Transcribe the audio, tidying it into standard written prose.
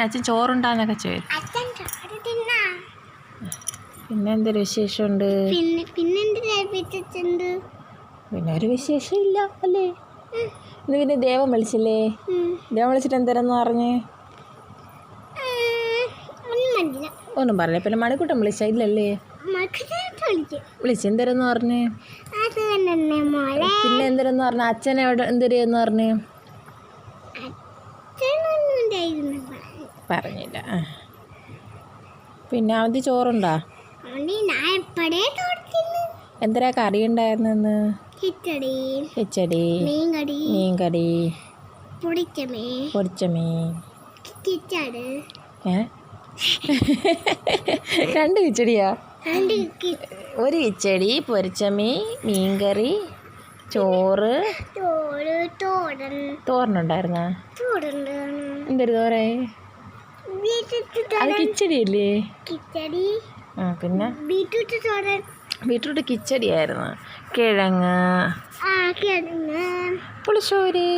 അച്ഛൻ ചോറുണ്ടാന്നൊക്കെ ചോദിച്ചു. പിന്നെ എന്തൊരു വിശേഷമുണ്ട്? പിന്നെ ഒരു വിശേഷം ഇല്ല അല്ലേ? ഇന്ന് പിന്നെ ദേവൻ വിളിച്ചില്ലേ? ദേവൻ വിളിച്ചിട്ട് എന്തരെന്ന് പറഞ്ഞ്? ഒന്നും പറഞ്ഞില്ല. പിന്നെ മണിക്കൂട്ടൻ വിളിച്ച ഇല്ലല്ലേ? വിളിച്ച് എന്തരെന്ന് പറഞ്ഞ്? പിന്നെ എന്തരെന്ന് പറഞ്ഞ? അച്ഛനെ എവിടെ എന്തരെന്ന് പറഞ്ഞ്? പറഞ്ഞില്ല. പിന്നെ അവധി ചോറുണ്ടാ? എന്തരാ കറി ഉണ്ടായിരുന്നെന്ന്? കിച്ചടി, മീൻകറി, പൊടിച്ച മീൻ. രണ്ട് കിച്ചടിയാ? ഒരു കിച്ചടി, പൊരിച്ച മീൻ, മീൻകറി, ചോറ്, തോരനുണ്ടായിരുന്ന? എന്തൊരു തോരേ? അത് കിച്ചടിയല്ലേ? പിന്നെ ബീട്രൂട്ട് കിച്ചടി ആയിരുന്നു. കിഴങ്ങ്, പുളിശ്ശേരി.